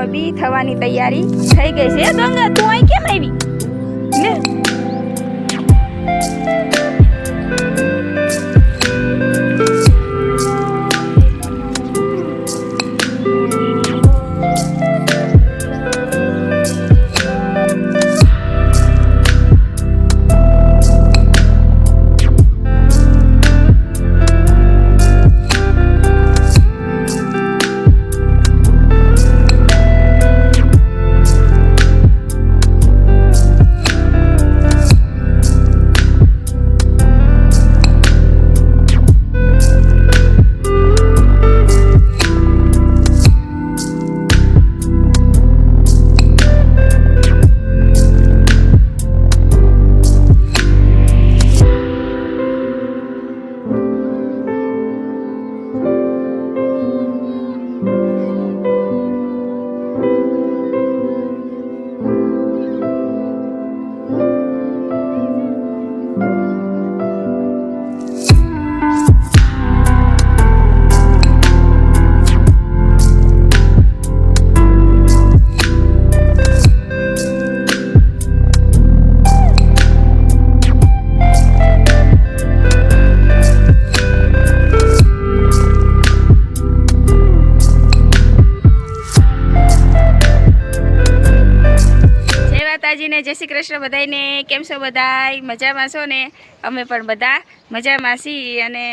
હવે બી થવાની તૈયારી થઈ ગઈ છે. ગંગા તું અહીં કેમ આવી લે? માતાજીને જય શ્રી કૃષ્ણ બધાને. કેમ છો બધાય? મજામાં છો ને? અમે પણ બધા મજામાં છીએ. અને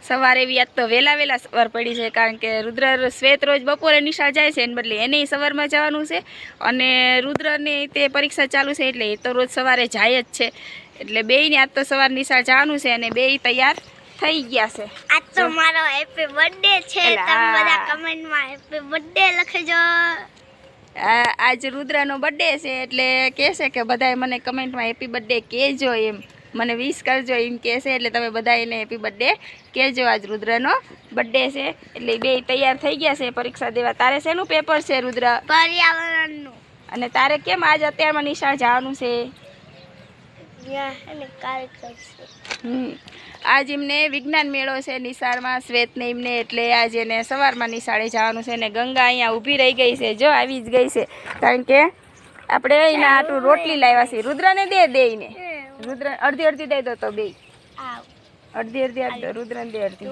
સવારે એવી આજ તો વહેલા સવાર પડી છે, કારણ કે રુદ્ર શ્વેત રોજ બપોરે નિશાળ જાય છે, એને બદલે એને સવારમાં જવાનું છે. અને રુદ્રની તે પરીક્ષા ચાલુ છે એટલે એ તો રોજ સવારે જાય જ છે. એટલે બેયને આજ તો સવાર નિશાળ જવાનું છે અને બેય તૈયાર થઈ ગયા છે. આજ તો મારો હેપી બર્થડે છે. તમે બધા કમેન્ટમાં હેપી બર્થડે લખજો. આજ રુદ્રનો બર્થડે છે એટલે કહેશે કે બધાએ મને કમેન્ટમાં હેપી બર્થડે કહેજો, એમ મને વિશ કરજો એમ કહેશે. એટલે તમે બધા એને હેપી બર્થડે કહેજો. આજ રુદ્રનો બર્થડે છે એટલે બે તૈયાર થઈ ગયા છે પરીક્ષા દેવા. તારે શેનું પેપર છે રુદ્ર? પર્યાવરણનું. અને તારે કેમ આજ અત્યારમાં નિશાળ જવાનું છે? આજ એમને વિજ્ઞાન મેળો છે નિશાળમાં, શ્વેતને એમને, એટલે આજ એને સવારમાં નિશાળે જવાનું છે. ને ગંગા અહીંયા ઊભી રહી ગઈ છે, જો આવી જ ગઈ છે, કારણ કે આપણે એના આટલું રોટલી લાવ્યા છે. રુદ્રને દે એને, રુદ્ર અડધી દઈ દો તો બે અડધી આપી દો. રુદ્રને દે અડધી.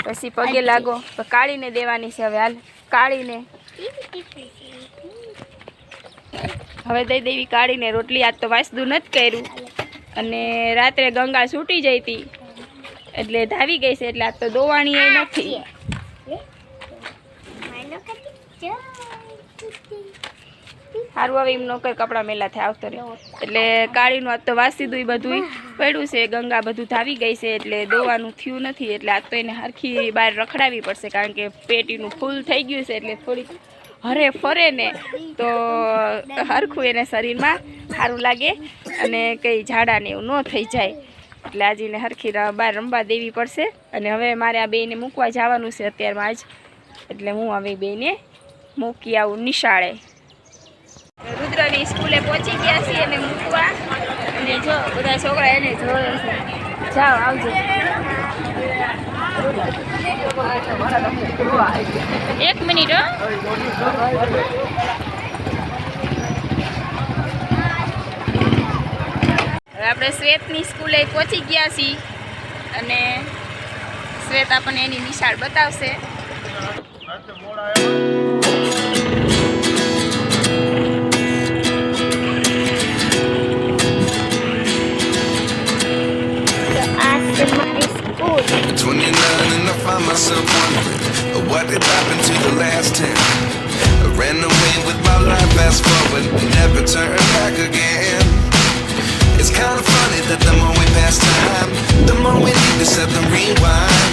પછી પગે લાગો. કાળીને દેવાની છે હવે. હાલ કાળીને હવે દઈ દેવી કાઢીને રોટલી. આજ તો વાસદું નથી કર્યું અને રાત્રે ગંગા છૂટી જઈ હતી એટલે ધાવી ગઈ છે, એટલે આજ તો દોવાણી એ નથી. સારું હવે એમ નો કઈ કપડાં મેલા થાય આવતો રહે. એટલે કાળીનું આજ તો વાસી દું બધું પડ્યું છે. ગંગા બધું ધાવી ગઈ છે એટલે દોવાનું થયું નથી. એટલે આજ તો એને હરખી બહાર રખડાવી પડશે, કારણ કે પેટીનું ફૂલ થઈ ગયું છે. એટલે થોડીક હરે ફરે ને તો હરખું એને શરીરમાં સારું લાગે અને કંઈ ઝાડા ને એવું ન થઈ જાય. એટલે આજે એને હરખી બહાર રમવા દેવી પડશે. અને હવે મારે આ બેને મૂકવા જવાનું છે અત્યારમાં જ, એટલે હું હવે બેને મૂકી આવું નિશાળે. રુદ્રની સ્કૂલે પહોંચી ગયા છીએ એને મૂકવા. અને જો બધા છોકરા એને જોવે છે. જાઓ આવજો. એક મિનિટ હો. હવે આપણે શ્વેતની સ્કૂલે પહોંચી ગયા છીએ અને શ્વેત આપણને એની નિશાળ બતાવશે. Myself wondering what did happen to the last 10. I ran away with my life, fast forward, never turn back again. It's kind of funny that the more we pass time, the more we need to set the rewind.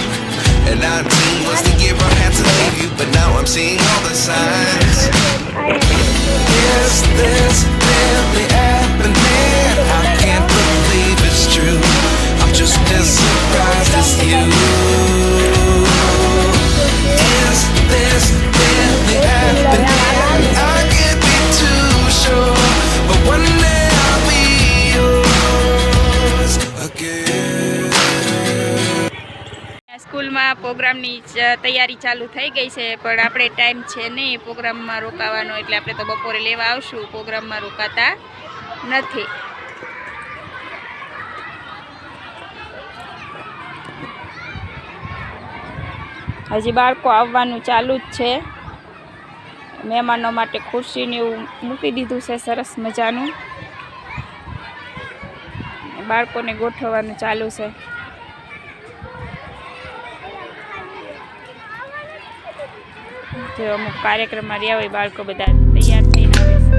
And 19 was the year I had to leave you, but now I'm seeing all the signs. Is this really happening? I can't believe it's true. I'm just as surprised as you. This really happening? I can't be too sure, but one day I'll be yours again. સ્કૂલમાં પ્રોગ્રામની તૈયારી ચાલુ થઈ ગઈ છે, પણ આપણે time છે નહીં પ્રોગ્રામમાં રોકાવાનો, એટલે આપણે તો બપોરે લેવા આવશું, પ્રોગ્રામમાં રોકાતા નથી. હજી બાળકો આવવાનું ચાલુ જ છે. મહેમાનો માટે ખુરશીને એવું મૂકી દીધું છે સરસ મજાનું. બાળકોને ગોઠવવાનું ચાલુ છે. જો અમુક કાર્યક્રમમાં રહ્યા હોય બાળકો બધા તૈયાર થઈને આવે છે.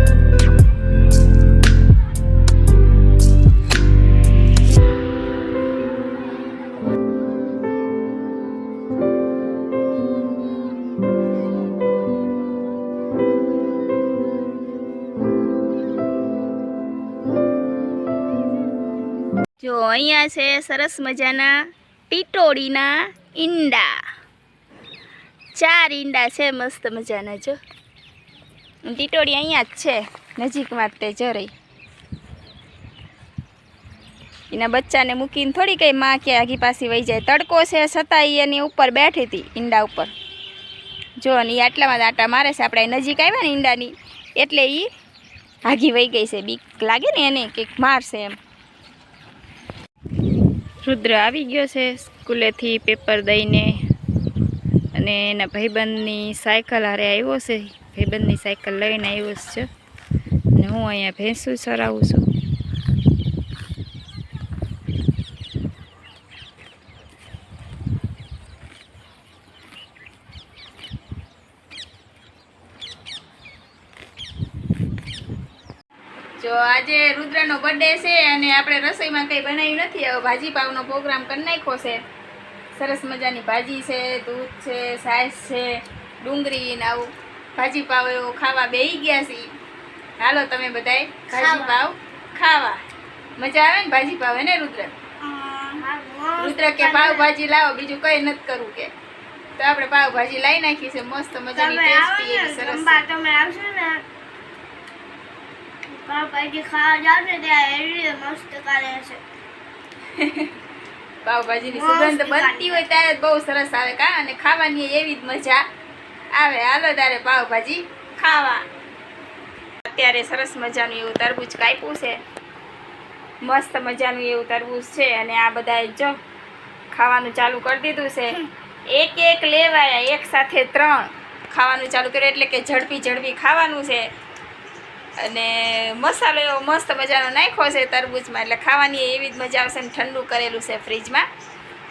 જો અહીંયા છે સરસ મજાના ટીટોડીના ઈંડા. 4 ઈંડા છે મસ્ત મજાના. જો ટીટોડી અહીંયા જ છે નજીકમાં જ તે જરી. એના બચ્ચાને મૂકીને થોડી કઈ માં કે આગી પાછી વહી જાય. તડકો છે છતાં એની ઉપર બેઠી હતી ઈંડા ઉપર. જો ને આટલામાં આટા મારે છે. આપણે નજીક આવ્યા ને ઈંડાની એટલે એ આગી વહી ગઈ છે. બીક લાગે ને એને કે મારશે એમ. રુદ્ર આવી ગયો છે સ્કૂલેથી પેપર દઈને, અને એના ભાઈબંધની સાયકલ હારે આવ્યો છે. ભાઈબંધની સાયકલ લઈને આવ્યો છે, અને હું અહીંયા ભેંસું ચરાવું છું. જો આજે રુદ્રનો બર્થડે છે અને આપણે રસોઈમાં કંઈ બનાવ્યું નથી. હવે ભાજી પાવનો પ્રોગ્રામ કરી નાખ્યો છે. સરસ મજાની ભાજી છે, દૂધ છે, છાશ છે, ડુંગળી ને આવું ભાજી પાવ એવો ખાવા બેસી ગયા છીએ. હાલો તમે બધાય ભાજી પાવ ખાવા. મજા આવે ને ભાજી પાવ ને રુદ્ર? રુદ્ર કે પાવ ભાજી લાવો, બીજું કઈ નથી કરવું કે. તો આપણે પાવ ભાજી લાવી નાખી છે મસ્ત મજાની, ટેસ્ટી એવી સરસ. તમે આવશો ને પાવભાજી ખાવા જાવ ને ત્યાં એવી મસ્ત કરે છે. પાવભાજીની સુગંધ બનતી હોય ત્યારે જ બહુ સરસ આવે કા, અને ખાવાની એવી જ મજા આવે. હાલો તારે પાવભાજી ખાવા. અત્યારે સરસ મજાનું એવું તરબૂચ કાપ્યું છે, મસ્ત મજાનું એવું તરબૂચ છે. અને આ બધા જો ખાવાનું ચાલુ કરી દીધું છે. એક લેવાયા, એક સાથે 3 ખાવાનું ચાલુ કર્યું, એટલે કે ઝડપી ખાવાનું છે. અને મસાલો એવો મસ્ત મજાનો નાખ્યો છે તરબૂચમાં, એટલે ખાવાની એવી જ મજા આવશે. ને ઠંડુ કરેલું છે ફ્રીજમાં,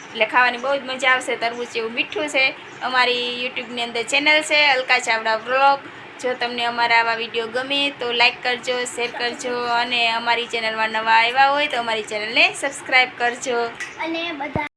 એટલે ખાવાની બહુ જ મજા આવશે. તરબૂચ એવું મીઠું છે. અમારી યુટ્યુબની અંદર ચેનલ છે અલકા ચાવડા વ્લોગ. જો તમને અમારા આવા વિડીયો ગમે તો લાઈક કરજો, શેર કરજો, અને અમારી ચેનલમાં નવા આવ્યા હોય તો અમારી ચેનલને સબસ્ક્રાઈબ કરજો. અને બધા